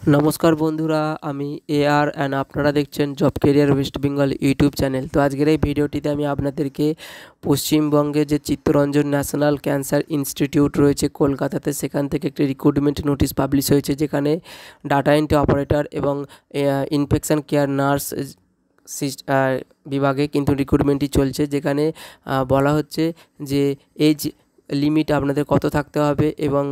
নমস্কার বন্ধুরা, আমি এআর অ্যান্ড আপনারা দেখছেন job career West Bengal YouTube channel. তো আজকের এই ভিডিওটিতে আমি আপনাদেরকে পশ্চিমবঙ্গে যে চিত্তরঞ্জন ন্যাশনাল ক্যান্সার ইনস্টিটিউট রয়েছে কলকাতাতে, সেখান থেকে একটি রিক্রুটমেন্ট নোটিশ পাবলিশ হয়েছে, যেখানে ডাটা এন্ট্রি অপারেটর এবং ইনফেকশন কেয়ার নার্স বিভাগে কিন্তু রিক্রুটমেন্টটি চলছে। যেখানে বলা হচ্ছে যে এজ লিমিট আপনাদের কত থাকতে হবে এবং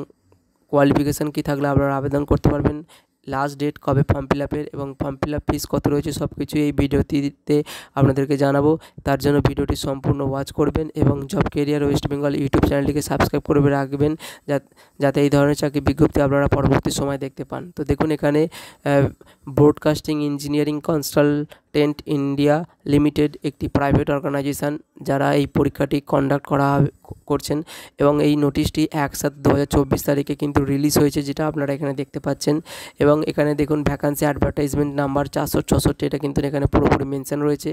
কোয়ালিফিকেশান কী থাকলে আপনারা আবেদন করতে পারবেন, লাস্ট ডেট কবে ফর্ম ফিল আপের এবং ফর্ম ফিল আপ ফিস কত রয়েছে, সব কিছু এই ভিডিওটিতে আপনাদেরকে জানাবো। তার জন্য ভিডিওটি সম্পূর্ণ ওয়াচ করবেন এবং job career West Bengal YouTube চ্যানেলটিকে সাবস্ক্রাইব করে রাখবেন, যাতে এই ধরনের চাকরি বিজ্ঞপ্তি আপনারা পরবর্তী সময় দেখতে পান। তো দেখুন, এখানে broadcasting engineering consultant India limited একটি প্রাইভেট অর্গানাইজেশান, যারা এই পরীক্ষাটি কন্ডাক্ট করছেন এবং এই নোটিশটি 1/7/2024 তারিখে কিন্তু রিলিজ হয়েছে, যেটা আপনারা এখানে দেখতে পাচ্ছেন। এবং এখানে দেখুন ভ্যাকান্সি অ্যাডভার্টাইজমেন্ট নাম্বার 464, এটা কিন্তু এখানে পুরোপুরি মেনশন রয়েছে।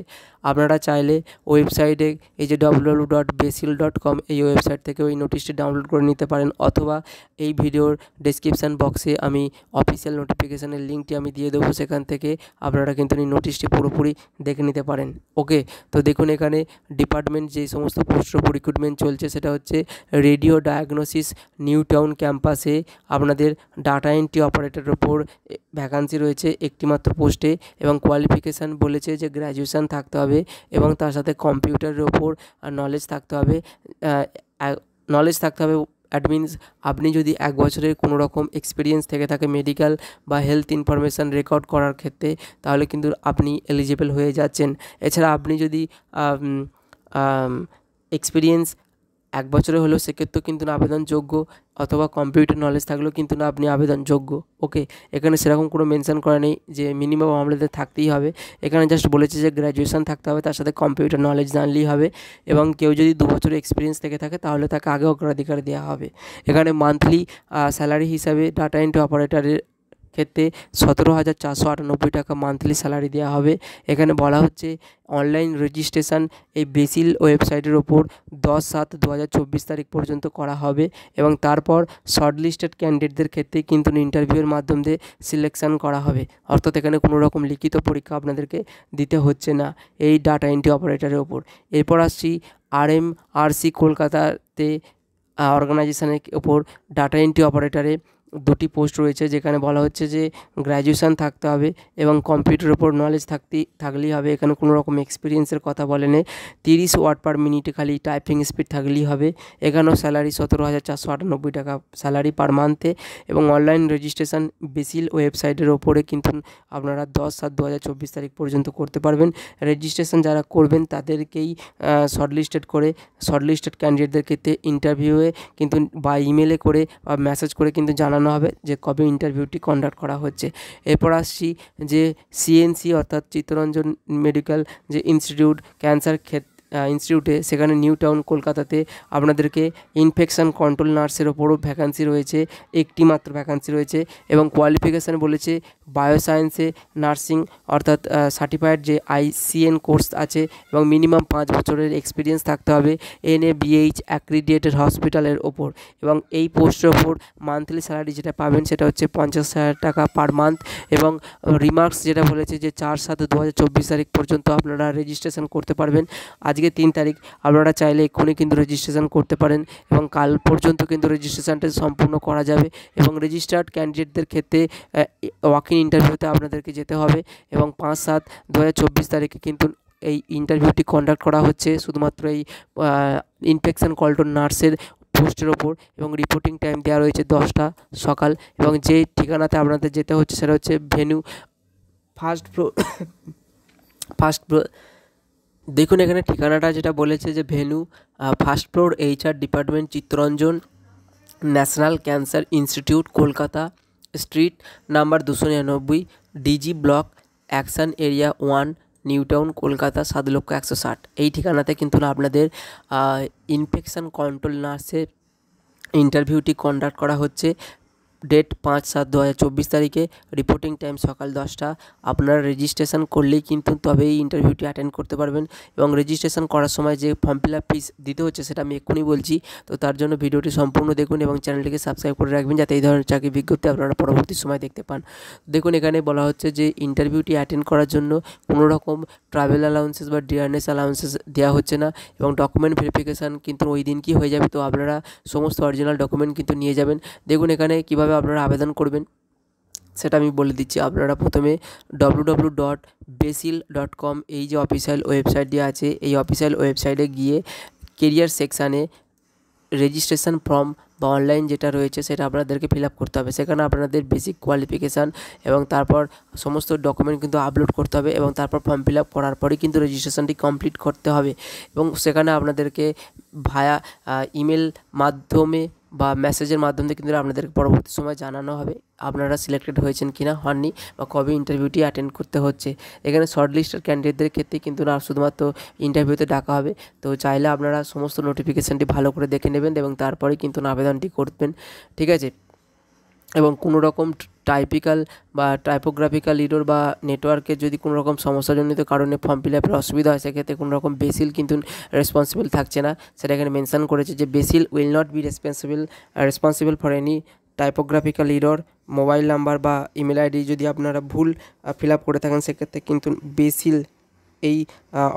আপনারা চাইলে ওয়েবসাইটে এই যে www.basil.com এই ওয়েবসাইট থেকে ওই নোটিশটি ডাউনলোড করে নিতে পারেন, অথবা এই ভিডিওর ডেসক্রিপশান বক্সে আমি অফিসিয়াল নোটিফিকেশানের লিঙ্কটি আমি দিয়ে দেবো, সেখান থেকে আপনারা কিন্তু এই নোটিশটি পুরোপুরি দেখে নিতে পারেন। ওকে, তো দেখুন এখানে ডিপার্টমেন্ট যে সমস্ত পোস্টের উপর রিক্রুটমেন্ট চলছে সেটা হচ্ছে রেডিও ডায়াগনোসিস নিউ টাউন ক্যাম্পাসে আপনাদের ডাটা এন্ট্রি অপারেটরের ওপর ভ্যাকান্সি রয়েছে একটি মাত্র পোস্টে, এবং কোয়ালিফিকেশান বলেছে যে গ্র্যাজুয়েশান থাকতে হবে এবং তার সাথে কম্পিউটারের ওপর নলেজ থাকতে হবে। দ্যাট মিনস আপনি যদি 1 বছরের কোনো রকম এক্সপিরিয়েন্স থেকে থাকে মেডিকেল বা হেলথ ইনফরমেশান রেকর্ড করার ক্ষেত্রে, তাহলে কিন্তু আপনি এলিজিবল হয়ে যাচ্ছেন। এছাড়া আপনি যদি এক্সপিরিয়েন্স 1 বছরে হলেও সেক্ষেত্রেও কিন্তু না আবেদনযোগ্য, অথবা কম্পিউটার নলেজ থাকলেও কিন্তু না আপনি আবেদনযোগ্য। ওকে, এখানে সেরকম কোনো মেনশন করা নেই যে মিনিমাম আপনাদের থাকতেই হবে। এখানে জাস্ট বলেছে যে গ্র্যাজুয়েশান থাকতে হবে, তার সাথে কম্পিউটার নলেজ জানলেই হবে, এবং কেউ যদি 2 বছরের এক্সপিরিয়েন্স থেকে থাকে তাহলে তাকে আগে অগ্রাধিকার দেওয়া হবে। এখানে মান্থলি স্যালারি হিসাবে ডাটা এন্ট্রি অপারেটরের ক্ষেত্রে 17,498 টাকা মান্থলি স্যালারি দেওয়া হবে। এখানে বলা হচ্ছে অনলাইন রেজিস্ট্রেশন এই বেসিল ওয়েবসাইটের ওপর 10/7/2024 তারিখ পর্যন্ত করা হবে, এবং তারপর শর্টলিস্টেড ক্যান্ডিডেটদের ক্ষেত্রে কিন্তু ইন্টারভিউয়ের মাধ্যমে সিলেকশন করা হবে। অর্থাৎ এখানে কোনো রকম লিখিত পরীক্ষা আপনাদেরকে দিতে হচ্ছে না এই ডাটা এন্ট্রি অপারেটরের ওপর। এরপর আসছি RMRC কলকাতাতে অর্গানাইজেশনের ওপর ডাটা এন্ট্রি অপারেটরে 2টি পোস্ট রয়েছে, যেখানে বলা হচ্ছে যে গ্র্যাজুয়েশান থাকতে হবে এবং কম্পিউটারের ওপর নলেজ থাকলেই হবে। এখানে কোনো রকম এক্সপিরিয়েন্সের কথা বলেনি। 30 ওয়ার্ড পার মিনিটে খালি টাইপিং স্পিড থাকলেই হবে। এখানেও স্যালারি 17,498 টাকা স্যালারি পার মান্থে, এবং অনলাইন রেজিস্ট্রেশন বেসিল ওয়েবসাইটের ওপরে কিন্তু আপনারা 10/7/2024 তারিখ পর্যন্ত করতে পারবেন। রেজিস্ট্রেশন যারা করবেন তাদেরকেই শর্টলিস্টেড ক্যান্ডিডেটদের ক্ষেত্রে ইন্টারভিউয়ে কিন্তু বা ইমেলে করে বা মেসেজ করে কিন্তু জানানো হবে যে কবে ইন্টারভিউটি কন্ডাক্ট করা হচ্ছে। এরপর আসছি যে CNC অর্থাৎ চিত্তরঞ্জন মেডিকেল যে ইনস্টিটিউট ক্যান্সার ইনস্টিটিউটে, সেখানে নিউ টাউন কলকাতাতে আপনাদেরকে ইনফেকশন কন্ট্রোল নার্সের ওপরও ভ্যাকান্সি রয়েছে, একটি মাত্র ভ্যাকান্সি রয়েছে, এবং কোয়ালিফিকেশান বলেছে বায়োসায়েন্সে নার্সিং অর্থাৎ সার্টিফাইড যে ICN কোর্স আছে, এবং মিনিমাম 5 বছরের এক্সপিরিয়েন্স থাকতে হবে NABH অ্যাক্রিডিয়েটেড হসপিটালের ওপর। এবং এই পোস্টের ওপর মান্থলি স্যালারি যেটা পাবেন সেটা হচ্ছে 50,000 টাকা পার মান্থ। এবং রিমার্কস যেটা বলেছে যে 4/7/2024 তারিখ পর্যন্ত আপনারা রেজিস্ট্রেশন করতে পারবেন। আজকে 3 তারিখ, আপনারা চাইলে এক্ষুনি কিন্তু রেজিস্ট্রেশন করতে পারেন, এবং কাল পর্যন্ত কিন্তু রেজিস্ট্রেশনটা সম্পূর্ণ করা যাবে। এবং রেজিস্টার্ড ক্যান্ডিডেটদের ক্ষেত্রে ওয়াক ইন ইন্টারভিউতে আপনাদেরকে যেতে হবে, এবং 5/7/2024 তারিখে কিন্তু এই ইন্টারভিউটি কন্ডাক্ট করা হচ্ছে শুধুমাত্র এই ইনফেকশন কন্ট্রোল নার্সের পোস্টের ওপর। এবং রিপোর্টিং টাইম দেওয়া রয়েছে 10টা সকাল, এবং যে ঠিকানাতে আপনাদের যেতে হচ্ছে সেটা হচ্ছে ভেন্যু ফার্স্ট ফ্লোর। দেখুন এখানে ঠিকানাটা যেটা বলেছে যে venue first floor HR department, Chittaranjan national cancer institute, Kolkata, street number 299, DG block, action area 1, new town, Kolkata 7,160,000। এই ঠিকানাতে কিন্তু আপনাদের ইনফেকশন কন্ট্রোল নার্সের ইন্টারভিউটি কন্ডাক্ট করা হচ্ছে ডেট 5/7/2024 তারিখে, রিপোর্টিং টাইম সকাল 10টা। আপনারা রেজিস্ট্রেশন করলেই কিন্তু তবেই এই ইন্টারভিউটি অ্যাটেন্ড করতে পারবেন। এবং রেজিস্ট্রেশন করার সময় যে ফর্ম ফিল আপ ফিস দিতে হচ্ছে সেটা আমি এক্ষুনি বলছি। তো তার জন্য ভিডিওটি সম্পূর্ণ দেখুন এবং চ্যানেলটিকে সাবস্ক্রাইব করে রাখবেন, যাতে এই ধরনের চাকরি বিজ্ঞপ্তি আপনারা পরবর্তী সময় দেখতে পান। দেখুন, এখানে বলা হচ্ছে যে ইন্টারভিউটি অ্যাটেন্ড করার জন্য কোনো রকম ট্রাভেল অ্যালাউন্সেস বা ডিয়ারনেস অ্যালাউন্সেস দেওয়া হচ্ছে না, এবং ডকুমেন্ট ভেরিফিকেশান কিন্তু ওই দিন কি হয়ে যাবে। তো আপনারা সমস্ত অরিজিনাল ডকুমেন্ট কিন্তু নিয়ে যাবেন। দেখুন, এখানে কীভাবে আপনারা আবেদন করবেন সেটা আমি বলে দিচ্ছি। আপনারা প্রথমে www.basil.com এই যে অফিসিয়াল ওয়েবসাইটটি আছে, এই অফিসিয়াল ওয়েবসাইটে গিয়ে কেরিয়ার সেকশানে রেজিস্ট্রেশন ফর্ম বা অনলাইন যেটা রয়েছে সেটা আপনাদেরকে ফিল আপ করতে হবে। সেখানে আপনাদের বেসিক কোয়ালিফিকেশান এবং তারপর সমস্ত ডকুমেন্ট কিন্তু আপলোড করতে হবে, এবং তারপর ফর্ম ফিল আপ করার পরেই কিন্তু রেজিস্ট্রেশনটি কমপ্লিট করতে হবে। এবং সেখানে আপনাদেরকে ভায়া ইমেল মাধ্যমে বা মেসেজের মাধ্যমে কিন্তু আপনাদের পরবর্তী সময় জানানো হবে আপনারা সিলেক্টেড হয়েছেন কিনা হননি, বা কবে ইন্টারভিউটি অ্যাটেন্ড করতে হচ্ছে। এখানে শর্ট লিস্টের ক্যান্ডিডেটদের ক্ষেত্রে কিন্তু না শুধুমাত্র ইন্টারভিউতে ডাকা হবে। তো চাইলে আপনারা সমস্ত নোটিফিকেশানটি ভালো করে দেখে নেবেন এবং তারপরেই কিন্তু আবেদনটি করবেন, ঠিক আছে। এবং কোনো রকম টাইপিক্যাল বা টাইপোগ্রাফিক্যাল এরর বা নেটওয়ার্কের যদি কোনো রকম সমস্যাজনিত কারণে ফর্ম ফিল আপের অসুবিধা হয়, সেক্ষেত্রে কোনো রকম বেসিল কিন্তু রেসপন্সিবল থাকছে না। সেটা এখানে মেনশন করেছে যে basil will not be responsible for any typographical error. Mobile number বা ইমেল আইডি যদি আপনারা ভুল ফিল আপ করে থাকেন, সেক্ষেত্রে কিন্তু বেসিল এই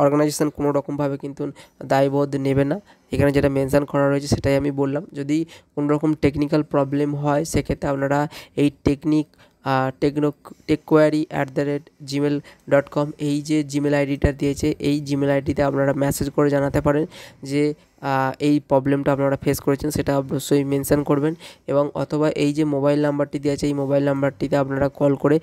অর্গানাইজেশন কোনো রকমভাবে কিন্তু দায়বোধ নেবে না। এখানে যেটা মেনশন করা রয়েছে সেটাই আমি বললাম। যদি কোনো রকম টেকনিক্যাল প্রবলেম হয়, সেক্ষেত্রে আপনারা এই techquery@gmail.com এই যে জিমেল আইডিটা দিয়েছে, এই জিমেল আইডিতে আপনারা মেসেজ করে জানাতে পারেন যে এই প্রবলেমটা আপনারা ফেস করেছেন, সেটা অবশ্যই মেনশন করবেন। এবং অথবা এই যে মোবাইল নাম্বারটি দিয়েছে, এই মোবাইল নাম্বারটিতে আপনারা কল করে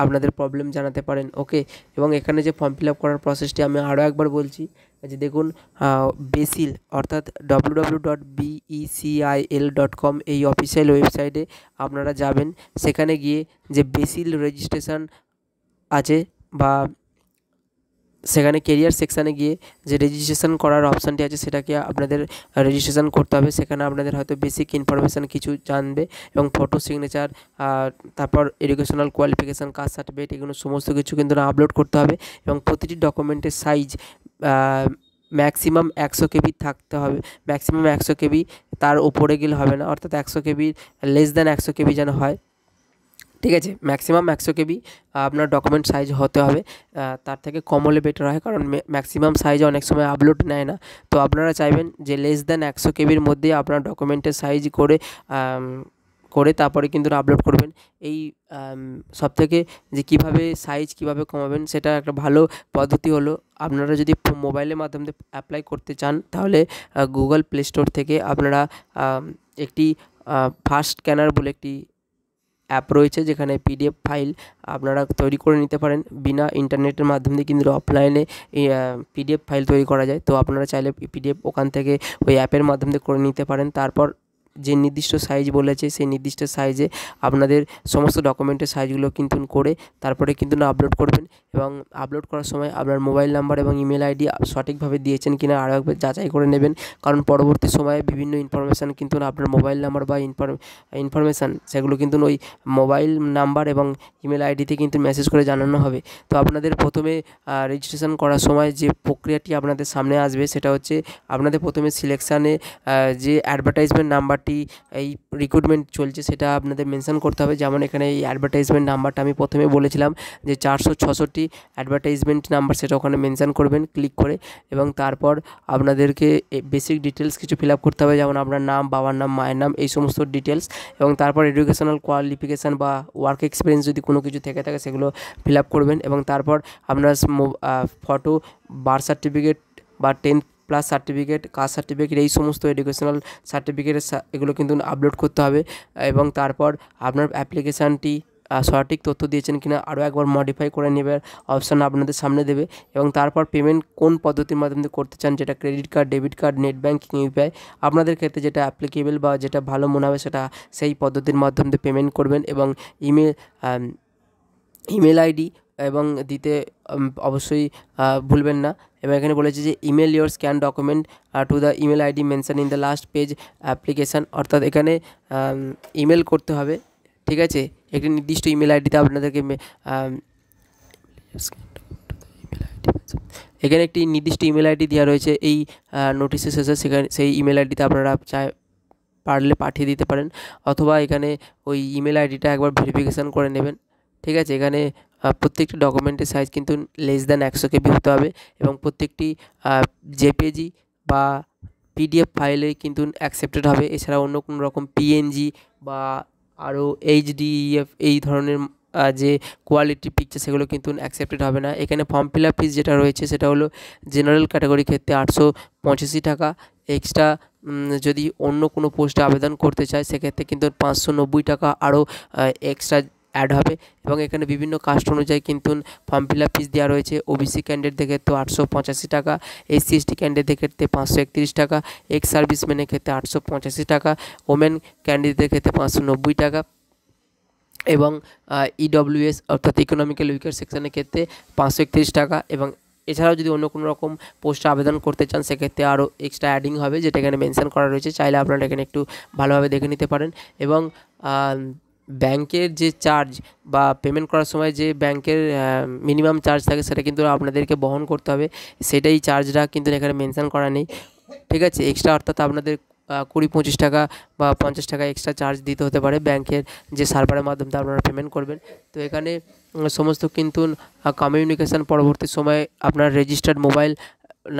আপনাদের প্রবলেম জানাতে পারেন, ওকে। এবং এখানে যে ফর্ম ফিল আপ করার প্রসেসটি আমি আরও একবার বলছি যে দেখুন, বেসিল অর্থাৎ www.becil.com এই অফিসিয়াল ওয়েবসাইটে আপনারা যাবেন। সেখানে গিয়ে যে বেসিল রেজিস্ট্রেশন আছে বা সেখানে কেরিয়ার সেকশানে গিয়ে যে রেজিস্ট্রেশন করার অপশানটি আছে সেটাকে আপনাদের রেজিস্ট্রেশন করতে হবে। সেখানে আপনাদের হয়তো বেসিক ইনফরমেশান কিছু জানবে এবং ফটো সিগনেচার, তারপর এডুকেশনাল কোয়ালিফিকেশান, কাস্ট সার্টিফিকেট, এগুলো সমস্ত কিছু কিন্তু আপলোড করতে হবে। এবং প্রতিটি ডকুমেন্টের সাইজ ম্যাক্সিমাম 100 KB থাকতে হবে। ম্যাক্সিমাম 100 KB, তার উপরে গেলে হবে না, অর্থাৎ 100 KB লেস দ্যান 100 KB যেন হয়, ঠিক আছে। ম্যাক্সিমাম 100 KB আপনার ডকুমেন্ট সাইজ হতে হবে। তার থেকে কম হলে বেটার হয়, কারণ ম্যাক্সিমাম সাইজ অনেক সময় আপলোড নেয় না। তো আপনারা চাইবেন যে লেস দ্যান 100 KBর মধ্যেই আপনার ডকুমেন্টের সাইজ করে তারপরে কিন্তু আপলোড করবেন। এই সবথেকে যে কীভাবে সাইজ কীভাবে কমাবেন, সেটা একটা ভালো পদ্ধতি হলো, আপনারা যদি মোবাইলের মাধ্যমে অ্যাপ্লাই করতে চান, তাহলে গুগল প্লে স্টোর থেকে আপনারা একটি ফাস্ট স্ক্যানার বলে একটি অ্যাপ রয়েছে, যেখানে PDF ফাইল আপনারা তৈরি করে নিতে পারেন। বিনা ইন্টারনেটের মাধ্যমে কিন্তু অফলাইনে PDF ফাইল তৈরি করা যায়। তো আপনারা চাইলে PDF ওখান থেকে ওই অ্যাপের মাধ্যমে করে নিতে পারেন। তারপর যে নির্দিষ্ট সাইজ বলেছে, সেই নির্দিষ্ট সাইজে আপনাদের সমস্ত ডকুমেন্টের সাইজগুলো কিন্তু করে তারপরে কিন্তু আপলোড করবেন। এবং আপলোড করার সময় আপনার মোবাইল নাম্বার এবং ইমেল আইডি সঠিকভাবে দিয়েছেন কিনা আরও একবার যাচাই করে নেবেন, কারণ পরবর্তী সময়ে বিভিন্ন ইনফরমেশান কিন্তু আপনার মোবাইল নাম্বার বা ইনফরমেশান সেগুলো কিন্তু ওই মোবাইল নাম্বার এবং ইমেল আইডিতে কিন্তু মেসেজ করে জানানো হবে। তো আপনাদের প্রথমে রেজিস্ট্রেশন করার সময় যে প্রক্রিয়াটি আপনাদের সামনে আসবে, সেটা হচ্ছে আপনাদের প্রথমে সিলেকশানে যে অ্যাডভার্টাইজমেন্ট নাম্বারটি এই রিক্রুটমেন্ট চলছে সেটা আপনাদের মেনশন করতে হবে। যেমন এখানে এই অ্যাডভার্টাইজমেন্ট নাম্বারটা আমি প্রথমে বলেছিলাম যে 466 অ্যাডভার্টাইজমেন্ট নাম্বার, সেটা ওখানে মেনশন করবেন ক্লিক করে। এবং তারপর আপনাদেরকে বেসিক ডিটেলস কিছু ফিল আপ করতে হবে, যেমন আপনার নাম, বাবার নাম, মায়ের নাম, এই সমস্ত ডিটেলস। এবং তারপর এডুকেশনাল কোয়ালিফিকেশান বা ওয়ার্ক এক্সপিরিয়েন্স যদি কোনো কিছু থেকে থাকে সেগুলো ফিল আপ করবেন। এবং তারপর আপনার ফটো, বার্থ সার্টিফিকেট বা 10+ সার্টিফিকেট, কাস্ট সার্টিফিকেট, এই সমস্ত এডুকেশনাল সার্টিফিকেটের এগুলো কিন্তু আপলোড করতে হবে। এবং তারপর আপনার অ্যাপ্লিকেশানটি সঠিক তথ্য দিয়েছেন কিনা আরও একবার মডিফাই করে নেবার অপশান আপনাদের সামনে দেবে। এবং তারপর পেমেন্ট কোন পদ্ধতির মাধ্যমে করতে চান, যেটা credit card, debit card, net banking, UPI, আপনাদের ক্ষেত্রে যেটা অ্যাপ্লিকেবল বা যেটা ভালো মনে হবে সেটা সেই পদ্ধতির মাধ্যমে পেমেন্ট করবেন। এবং ইমেল আইডি এবং দিতে অবশ্যই ভুলবেন না। এবং এখানে বলেছে যে email your scan document to the email ID mention in the last page application, অর্থাৎ এখানে ইমেল করতে হবে ঠিক আছে, একটি নির্দিষ্ট ইমেল আইডিতে আপনাদেরকে এখানে একটি নির্দিষ্ট ইমেল আইডি দেওয়া রয়েছে এই নোটিশের শেষে, সেখানে সেই ইমেল আইডিতে আপনারা পারলে পাঠিয়ে দিতে পারেন, অথবা এখানে ওই ইমেল আইডিটা একবার ভেরিফিকেশান করে নেবেন। ঠিক আছে, এখানে প্রত্যেকটি ডকুমেন্টের সাইজ কিন্তু লেস দ্যান 100 KB হতে হবে, এবং প্রত্যেকটি জেপিজি বা পিডিএফ ফাইলে কিন্তু অ্যাকসেপ্টেড হবে। এছাড়া অন্য কোনো রকম পিএনজি বা আরও এইচডিএফ এই ধরনের যে কোয়ালিটি পিকচার সেগুলো কিন্তু অ্যাকসেপ্টেড হবে না। এখানে ফর্ম ফিল আপ ফিস যেটা রয়েছে সেটা হলো জেনারেল ক্যাটাগরির ক্ষেত্রে 885 টাকা। এক্সট্রা যদি অন্য কোনো পোস্টে আবেদন করতে চায় সেক্ষেত্রে কিন্তু 590 টাকা আরও এক্সট্রা অ্যাড হবে, এবং এখানে বিভিন্ন কাস্ট অনুযায়ী কিন্তু ফর্ম ফিল আপ ফিস দেওয়া রয়েছে। ওবিসি ক্যান্ডিডেটদের ক্ষেত্রে 885 টাকা, এসসি এসটি ক্যান্ডিডেটদের ক্ষেত্রে 531 টাকা, এক্স সার্ভিসম্যানের ক্ষেত্রে 885 টাকা, ওমেন ক্যান্ডিডেটদের ক্ষেত্রে 590 টাকা, এবং ইডব্লিউএস অর্থাৎ ইকোনমিক্যাল উইকার সেকশনের ক্ষেত্রে 531 টাকা। এবং এছাড়াও যদি অন্য কোনো রকম পোস্টে আবেদন করতে চান সেক্ষেত্রে আরও এক্সট্রা অ্যাডিং হবে, যেটা এখানে মেনশন করা রয়েছে। চাইলে আপনারা এখানে একটু ভালোভাবে দেখে নিতে পারেন। এবং ব্যাংকের যে চার্জ বা পেমেন্ট করার সময় যে ব্যাংকের মিনিমাম চার্জ থাকে সেটা কিন্তু আপনাদেরকে বহন করতে হবে, সেটাই চার্জটা কিন্তু এখানে মেনশন করা নেই। ঠিক আছে, এক্সট্রা অর্থাৎ আপনাদের 20-25 টাকা বা 50 টাকা এক্সট্রা চার্জ দিতে হতে পারে ব্যাংকের যে সার্ভারের মাধ্যমে আপনারা পেমেন্ট করবেন। তো এখানে সমস্ত কিন্তু কমিউনিকেশান পরবর্তী সময়ে আপনার রেজিস্টার্ড মোবাইল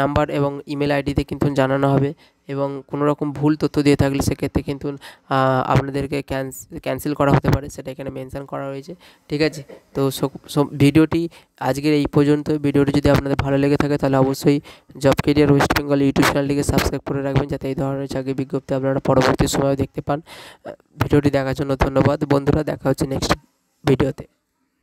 নাম্বার এবং ইমেল আইডিতে কিন্তু জানানো হবে, এবং কোনো রকম ভুল তথ্য দিয়ে থাকলে সেক্ষেত্রে কিন্তু আপনাদেরকে ক্যান্সেল করা হতে পারে, সেটা এখানে মেনশন করা হয়েছে। ঠিক আছে, তো ভিডিওটি আজকের এই পর্যন্ত। ভিডিওটি যদি আপনাদের ভালো লেগে থাকে তাহলে অবশ্যই job career West Bengal YouTube চ্যানেলটিকে সাবস্ক্রাইব করে রাখবেন, যাতে এই ধরনের চাকরি বিজ্ঞপ্তি আপনারা পরবর্তী সময়ে দেখতে পান। ভিডিওটি দেখার জন্য ধন্যবাদ বন্ধুরা, দেখা হচ্ছে নেক্সট ভিডিওতে।